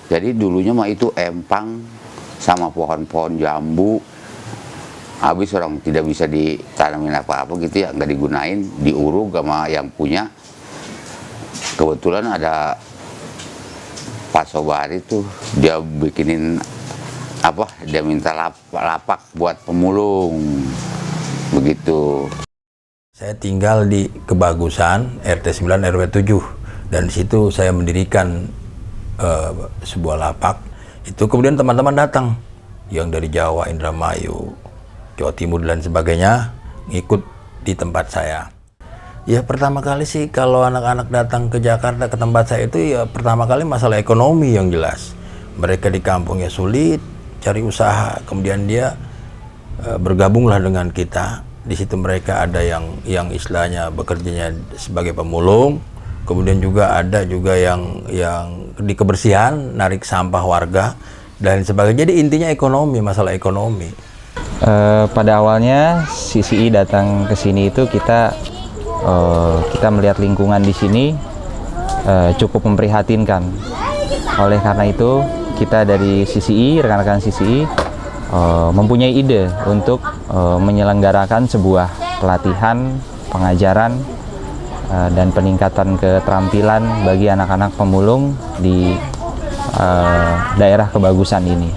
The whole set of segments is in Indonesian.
Jadi dulunya mah itu empang sama pohon-pohon jambu. Habis orang tidak bisa ditanamin apa-apa gitu ya, nggak digunain, diuruk sama yang punya. Kebetulan ada Pak Sobari tuh, dia bikinin apa, dia minta lapak buat pemulung, begitu. Saya tinggal di Kebagusan, RT 9 RW 7, dan di situ saya mendirikan sebuah lapak. Itu kemudian teman-teman datang yang dari Jawa, Indramayu, Jawa Timur dan sebagainya ngikut di tempat saya. Ya pertama kali sih kalau anak-anak datang ke Jakarta ke tempat saya itu ya pertama kali masalah ekonomi yang jelas. Mereka di kampungnya sulit cari usaha, kemudian dia bergabunglah dengan kita. Di situ mereka ada yang istilahnya bekerjanya sebagai pemulung. Kemudian juga ada yang di kebersihan, narik sampah warga dan sebagainya. Jadi intinya ekonomi, masalah ekonomi. Pada awalnya CCI datang ke sini itu kita melihat lingkungan di sini cukup memprihatinkan. Oleh karena itu kita dari CCI, rekan-rekan CCI mempunyai ide untuk menyelenggarakan sebuah pelatihan, pengajaran dan peningkatan keterampilan bagi anak-anak pemulung di daerah Kebagusan ini.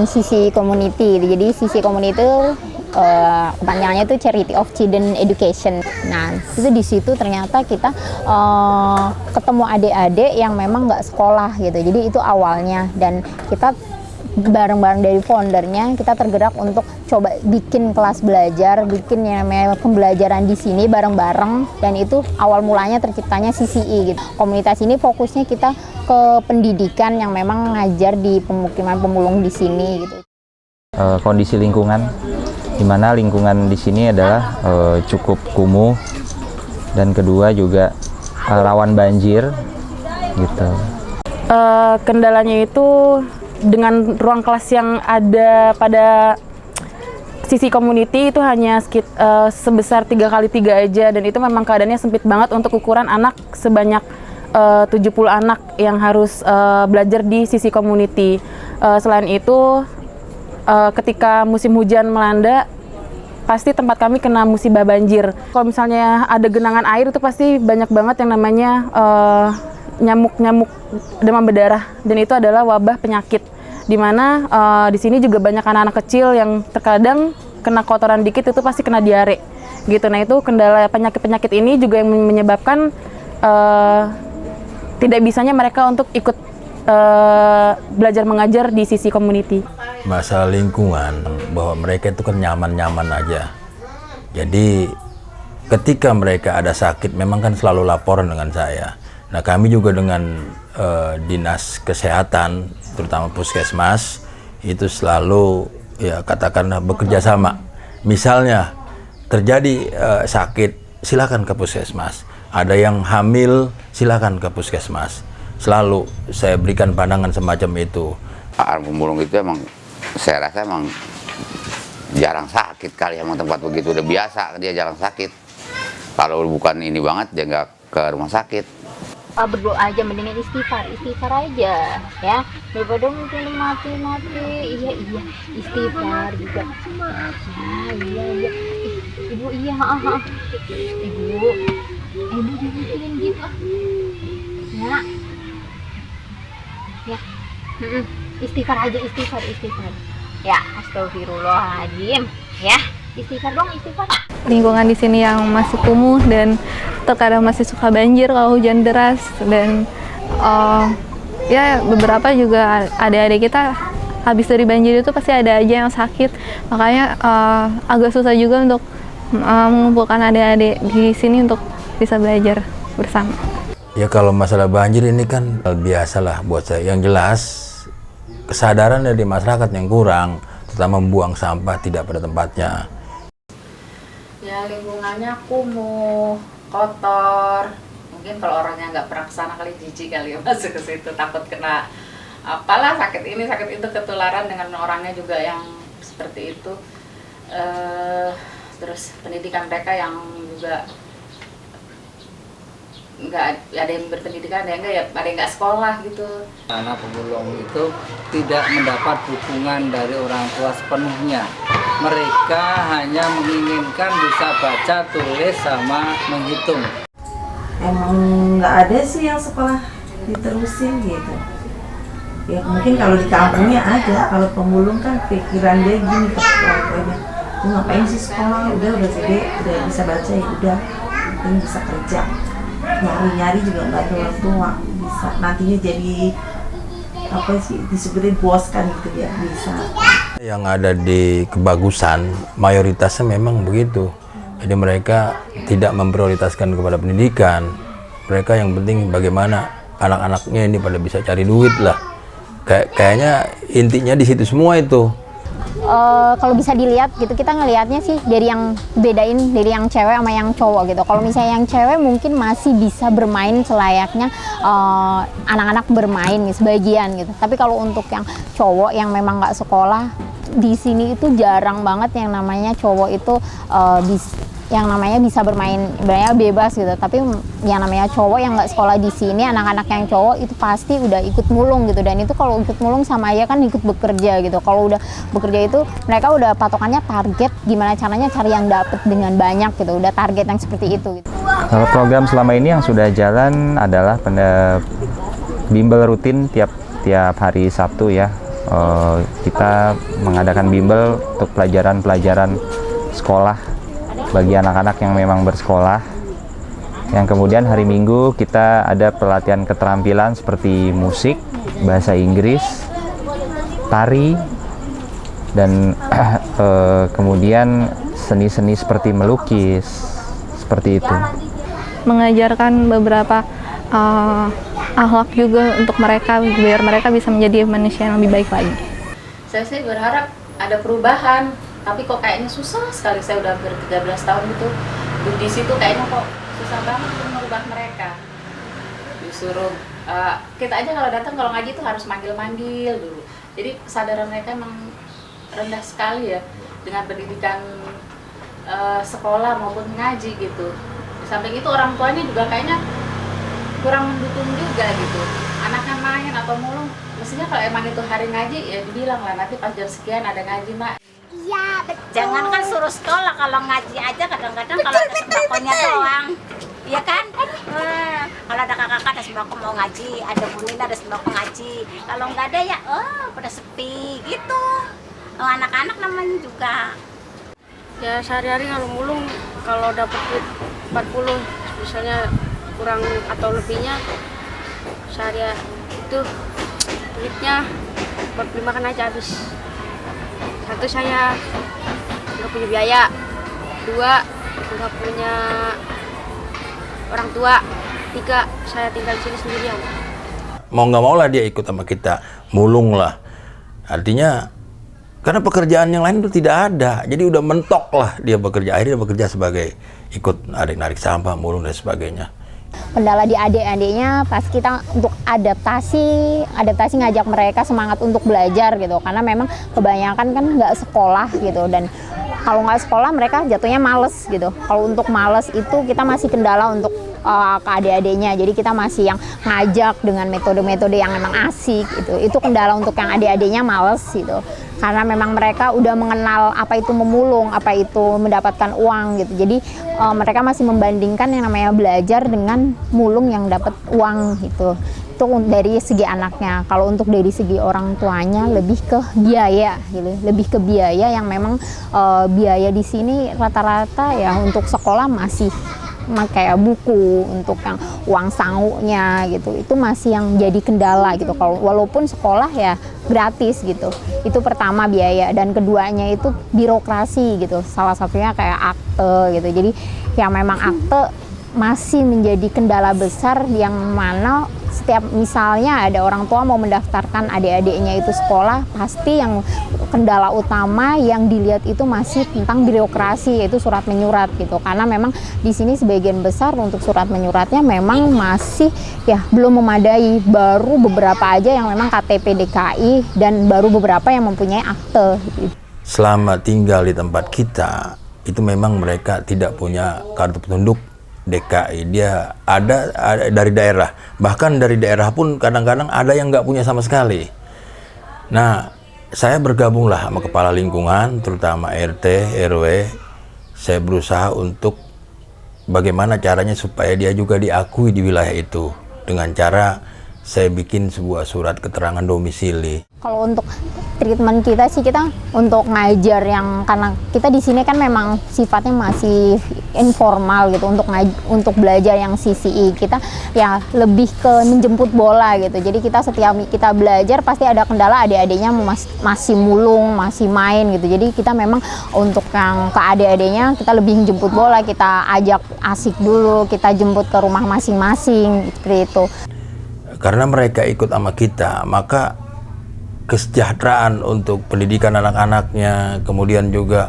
Sisi community, jadi sisi community itu kepanjangannya itu Charity of Children Education. Nah, itu di situ ternyata kita ketemu adik-adik yang memang nggak sekolah gitu. Jadi itu awalnya, dan kita bareng-bareng dari foundernya kita tergerak untuk coba bikin kelas belajar, bikin yang namanya pembelajaran di sini bareng-bareng, dan itu awal mulanya terciptanya CCI gitu. Komunitas ini fokusnya kita ke pendidikan yang memang ngajar di pemukiman pemulung di sini gitu. Kondisi lingkungan, di mana lingkungan di sini adalah cukup kumuh, dan kedua juga rawan banjir gitu. Kendalanya itu dengan ruang kelas yang ada pada sisi community itu hanya sebesar 3x3 aja, dan itu memang keadaannya sempit banget untuk ukuran anak sebanyak 70 anak yang harus belajar di sisi community. Selain itu ketika musim hujan melanda pasti tempat kami kena musibah banjir. Kalau misalnya ada genangan air itu pasti banyak banget yang namanya nyamuk demam berdarah, dan itu adalah wabah penyakit, di mana di sini juga banyak anak-anak kecil yang terkadang kena kotoran dikit itu pasti kena diare gitu. Nah, itu kendala penyakit-penyakit ini juga yang menyebabkan tidak bisanya mereka untuk ikut belajar mengajar di sisi community. Masalah lingkungan, bahwa mereka itu kan nyaman-nyaman aja. Jadi ketika mereka ada sakit memang kan selalu laporan dengan saya. Nah kami juga dengan dinas kesehatan terutama puskesmas itu selalu ya katakanlah bekerja sama. Misalnya terjadi sakit, silakan ke puskesmas. Ada yang hamil, silakan ke puskesmas. Selalu saya berikan pandangan semacam itu. Anak pemulung itu emang saya rasa emang jarang sakit kali, emang tempat begitu udah biasa dia jarang sakit. Kalau bukan ini banget dia nggak ke rumah sakit. Berdoa aja, mendingan istighfar aja ya, daripada mungkin mati iya istighfar juga iya ibu iya ibu dibikin gitu ya istighfar aja istighfar ya, astagfirullahaladzim ya, istighfar dong istighfar. Lingkungan di sini yang masih kumuh dan terkadang masih suka banjir kalau hujan deras, dan ya beberapa juga adik-adik kita habis dari banjir itu pasti ada aja yang sakit, makanya agak susah juga untuk mengumpulkan adik-adik di sini untuk bisa belajar bersama. Ya kalau masalah banjir ini kan biasalah buat saya. Yang jelas kesadaran dari masyarakat yang kurang, terutama membuang sampah tidak pada tempatnya. Ya lingkungannya kumuh, kotor. Mungkin kalau orangnya nggak pernah kesana kali jijik kali ya masuk ke situ, takut kena apalah sakit ini sakit itu, ketularan dengan orangnya juga yang seperti itu. Terus pendidikan mereka yang juga nggak ada yang berpendidikan, ada yang enggak, ya ada yang nggak sekolah gitu. Anak pemulung itu tidak mendapat dukungan dari orang tua sepenuhnya. Mereka hanya menginginkan bisa baca, tulis, sama menghitung. Emang nggak ada sih yang sekolah diterusin gitu. Ya mungkin kalau di kampungnya ada, kalau pemulung kan pikiran dia gini ke orang tuanya, ngapain sih sekolah, udah gede, udah bisa baca ya udah, ini bisa kerja. Nyari-nyari juga nggak ada orang tua, bisa nantinya jadi apa sih disebutin bos kan gitu ya, bisa. Yang ada di Kebagusan mayoritasnya memang begitu. Jadi mereka tidak memprioritaskan kepada pendidikan. Mereka yang penting bagaimana anak-anaknya ini pada bisa cari duit lah. Kayaknya intinya di situ semua itu. Kalau bisa dilihat gitu, kita ngelihatnya sih dari yang bedain dari yang cewek sama yang cowok gitu. Kalau misalnya yang cewek mungkin masih bisa bermain selayaknya anak-anak bermain nih sebagian gitu. Tapi kalau untuk yang cowok yang memang nggak sekolah, di sini itu jarang banget yang namanya cowok itu yang namanya bisa bermain sebenarnya bebas gitu. Tapi yang namanya cowok yang nggak sekolah di sini, anak-anak yang cowok itu pasti udah ikut mulung gitu. Dan itu kalau ikut mulung sama aja kan ikut bekerja gitu. Kalau udah bekerja itu mereka udah patokannya target, gimana caranya cari yang dapet dengan banyak gitu. Udah target yang seperti itu gitu. Kalau program selama ini yang sudah jalan adalah bimbel rutin tiap hari Sabtu ya. Kita mengadakan bimbel untuk pelajaran-pelajaran sekolah bagi anak-anak yang memang bersekolah. Yang kemudian hari Minggu kita ada pelatihan keterampilan seperti musik, bahasa Inggris, tari, dan kemudian seni-seni seperti melukis, seperti itu. Mengajarkan beberapa akhlak juga untuk mereka, biar mereka bisa menjadi manusia yang lebih baik lagi. Saya sih berharap ada perubahan, tapi kok kayaknya susah sekali. Saya udah hampir 13 tahun gitu di situ, kayaknya kok susah banget untuk merubah mereka. Disuruh kita aja kalau datang kalau ngaji itu harus manggil-manggil dulu. Jadi kesadaran mereka emang rendah sekali ya dengan pendidikan sekolah maupun ngaji gitu. Di samping itu orang tuanya juga kayaknya kurang mendukung juga gitu. Anaknya main atau mulung, mestinya kalau emang itu hari ngaji ya dibilang lah nanti pas jam sekian ada ngaji mak. Iya betul. Jangan kan suruh sekolah, kalau ngaji aja kadang-kadang kalau ada sembakonya doang, iya kan? Kalau ada kakak-kakak ada sembako mau ngaji, ada bunina ada sembako ngaji. Kalau nggak ada ya, pada sepi gitu. Anak-anak namanya juga. Ya sehari-hari kalau mulung, kalau dapat duit 40 misalnya kurang atau lebihnya sehari itu duitnya buat beli makan aja habis. Satu, saya nggak punya biaya. Dua, nggak punya orang tua. 3, saya tinggal di sini sendirian. Mau nggak mau lah dia ikut sama kita, mulung lah. Artinya karena pekerjaan yang lain itu tidak ada, jadi udah mentok lah dia bekerja. Akhirnya dia bekerja sebagai ikut narik sampah, mulung dan sebagainya. Kendala di adik-adiknya pas kita untuk adaptasi ngajak mereka semangat untuk belajar gitu, karena memang kebanyakan kan nggak sekolah gitu, dan kalau nggak sekolah mereka jatuhnya males gitu. Kalau untuk males itu kita masih kendala untuk ke adik-adiknya, jadi kita masih yang ngajak dengan metode-metode yang memang asik gitu. Itu kendala untuk yang adik-adiknya males gitu, karena memang mereka udah mengenal apa itu memulung, apa itu mendapatkan uang gitu. Jadi mereka masih membandingkan yang namanya belajar dengan mulung yang dapat uang gitu. Itu dari segi anaknya. Kalau untuk dari segi orang tuanya lebih ke biaya gitu, lebih ke biaya yang memang biaya di sini rata-rata ya untuk sekolah masih kayak buku, untuk yang uang sanggunya gitu, itu masih yang jadi kendala gitu. Kalau walaupun sekolah ya gratis gitu, itu pertama biaya, dan keduanya itu birokrasi gitu. Salah satunya kayak akte gitu. Jadi yang memang akte masih menjadi kendala besar, yang mana setiap misalnya ada orang tua mau mendaftarkan adik-adiknya itu sekolah, pasti yang kendala utama yang dilihat itu masih tentang birokrasi, yaitu surat menyurat gitu. Karena memang di sini sebagian besar untuk surat menyuratnya memang masih ya belum memadai, baru beberapa aja yang memang KTP DKI dan baru beberapa yang mempunyai akte gitu. Selama tinggal di tempat kita itu memang mereka tidak punya kartu penduduk DKI, dia ada dari daerah, bahkan dari daerah pun kadang-kadang ada yang nggak punya sama sekali. Nah, saya bergabunglah sama kepala lingkungan, terutama RT, RW. Saya berusaha untuk bagaimana caranya supaya dia juga diakui di wilayah itu, dengan cara saya bikin sebuah surat keterangan domisili. Kalau untuk treatment kita sih, kita untuk ngajar yang, karena kita di sini kan memang sifatnya masih informal gitu, untuk belajar yang CCI kita ya lebih ke menjemput bola gitu. Jadi kita setiap kita belajar pasti ada kendala, adik-adiknya masih mulung, masih main gitu. Jadi kita memang untuk yang ke adik-adiknya kita lebih menjemput bola, kita ajak asik dulu, kita jemput ke rumah masing-masing seperti itu. Karena mereka ikut sama kita, maka kesejahteraan untuk pendidikan anak-anaknya, kemudian juga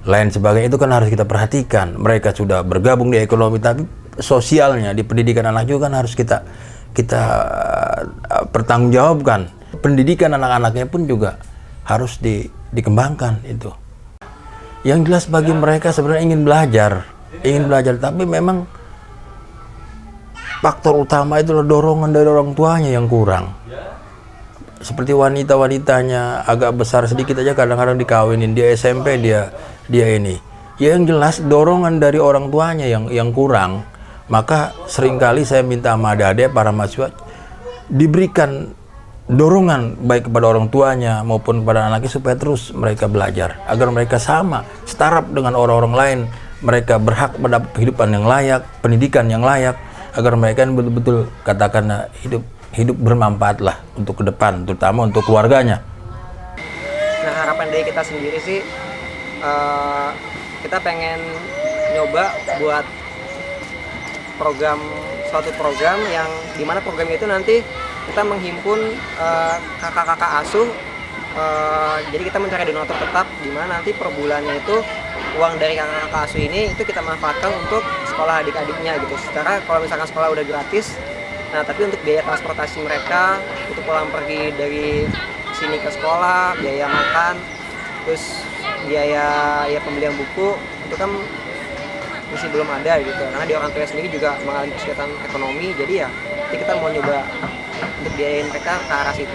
lain sebagainya itu kan harus kita perhatikan. Mereka sudah bergabung di ekonomi, tapi sosialnya di pendidikan anak juga kan harus kita pertanggungjawabkan. Pendidikan anak-anaknya pun juga harus dikembangkan itu. Yang jelas bagi mereka sebenarnya ingin belajar, tapi memang faktor utama itu dorongan dari orang tuanya yang kurang. Seperti wanita-wanitanya agak besar sedikit aja kadang-kadang dikawinin, dia SMP dia ini. Ya yang jelas dorongan dari orang tuanya yang kurang. Maka seringkali saya minta sama adik-adik para mahasiswa diberikan dorongan baik kepada orang tuanya maupun kepada anaknya supaya terus mereka belajar, agar mereka sama setaraf dengan orang-orang lain. Mereka berhak mendapat kehidupan yang layak, pendidikan yang layak, agar mereka betul-betul katakan hidup bermanfaat lah untuk ke depan, terutama untuk keluarganya. Nah, harapan dari kita sendiri sih, kita pengen nyoba buat suatu program yang dimana program itu nanti kita menghimpun kakak-kakak asuh. Jadi kita mencari donatur tetap, dimana nanti per bulannya itu uang dari kakak-kakak asuh ini itu kita manfaatkan untuk sekolah adik-adiknya gitu. Secara kalau misalkan sekolah udah gratis, nah tapi untuk biaya transportasi mereka, untuk pulang pergi dari sini ke sekolah, biaya makan, terus biaya ya pembelian buku, itu kan masih belum ada gitu. Karena di orang tua sendiri juga mengalami kesulitan ekonomi, jadi ya kita mau nyoba untuk biayain mereka ke arah situ.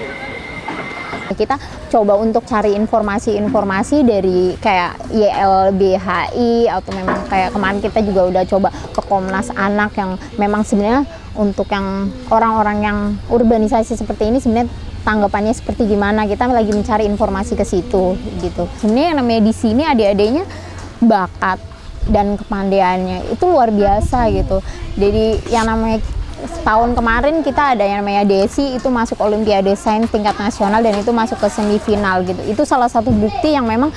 Kita coba untuk cari informasi-informasi dari kayak YLBHI, atau memang kayak kemarin kita juga udah coba ke Komnas Anak, yang memang sebenarnya untuk yang orang-orang yang urbanisasi seperti ini sebenarnya tanggapannya seperti gimana. Kita lagi mencari informasi ke situ gitu. Sebenarnya yang namanya di sini adik-adiknya bakat dan kepandaiannya itu luar biasa gitu. Jadi yang namanya setahun kemarin kita ada yang namanya Desi, itu masuk Olimpiade Sains tingkat nasional dan itu masuk ke semifinal gitu. Itu salah satu bukti yang memang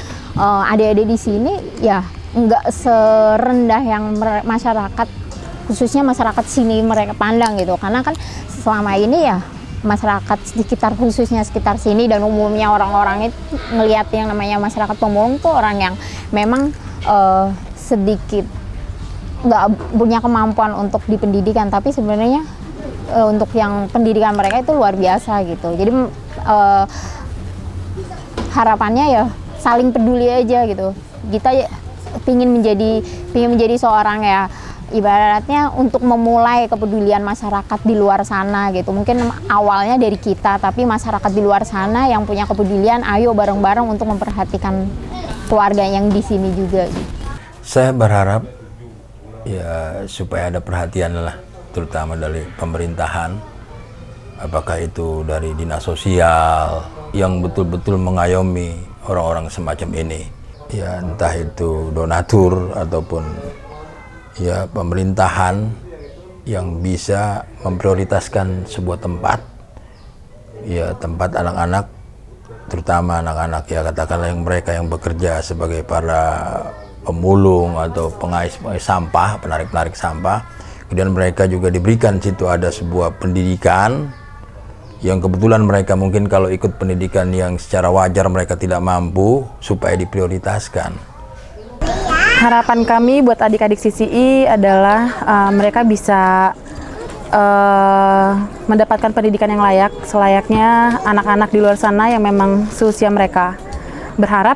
adik-adik di sini ya nggak serendah yang masyarakat, khususnya masyarakat sini mereka pandang gitu. Karena kan selama ini ya masyarakat sekitar, khususnya sekitar sini dan umumnya orang-orang itu ngelihat yang namanya masyarakat pemulung tuh orang yang memang sedikit nggak punya kemampuan untuk di pendidikan, tapi sebenarnya untuk yang pendidikan mereka itu luar biasa gitu. Jadi harapannya ya saling peduli aja gitu. Kita pingin menjadi seorang ya ibaratnya untuk memulai kepedulian masyarakat di luar sana gitu. Mungkin awalnya dari kita, tapi masyarakat di luar sana yang punya kepedulian, ayo bareng-bareng untuk memperhatikan keluarga yang di sini juga. Saya berharap ya supaya ada perhatian lah, terutama dari pemerintahan, apakah itu dari dinas sosial yang betul-betul mengayomi orang-orang semacam ini. Ya entah itu donatur ataupun ya pemerintahan yang bisa memprioritaskan sebuah tempat, ya tempat anak-anak, terutama anak-anak ya katakanlah yang mereka yang bekerja sebagai para pemulung atau pengais sampah, penarik sampah, kemudian mereka juga diberikan situ ada sebuah pendidikan yang kebetulan mereka mungkin kalau ikut pendidikan yang secara wajar mereka tidak mampu, supaya diprioritaskan. Harapan kami buat adik-adik CCI adalah mereka bisa mendapatkan pendidikan yang layak, selayaknya anak-anak di luar sana yang memang seusia mereka. Berharap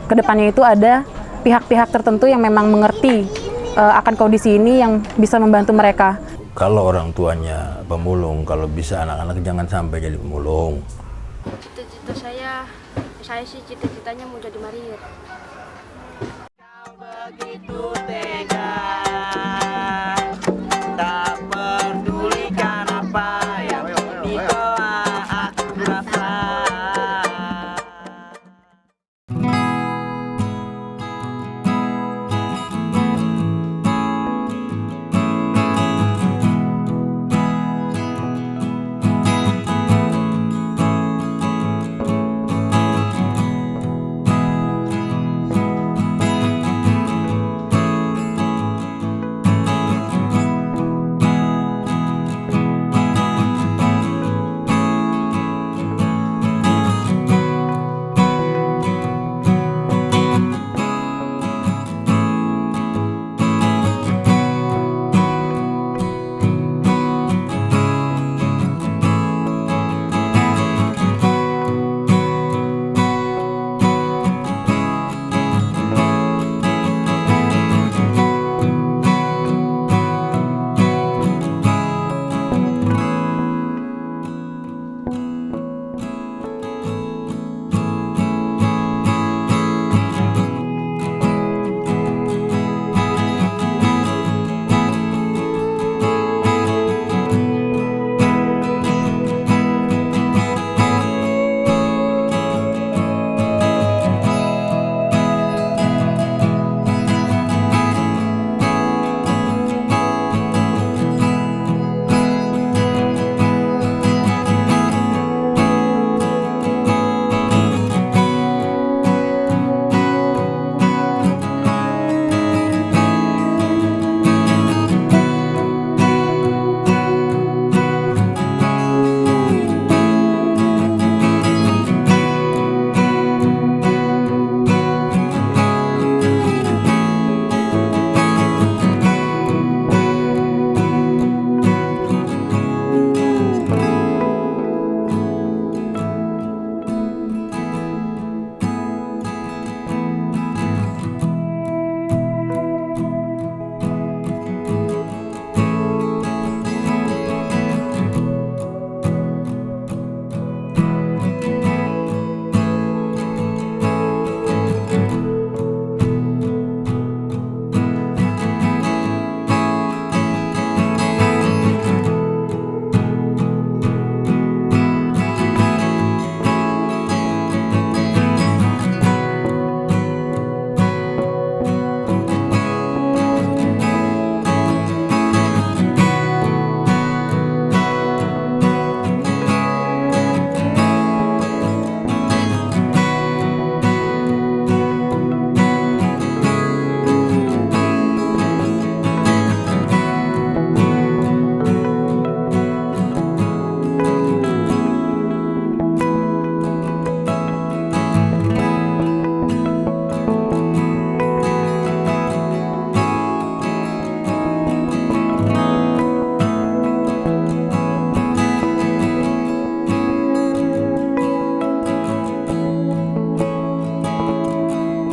kedepannya itu ada pihak-pihak tertentu yang memang mengerti akan kondisi ini yang bisa membantu mereka. Kalau orang tuanya pemulung, kalau bisa anak-anak jangan sampai jadi pemulung. Cita-cita saya sih cita-citanya mau jadi marinir. Begitu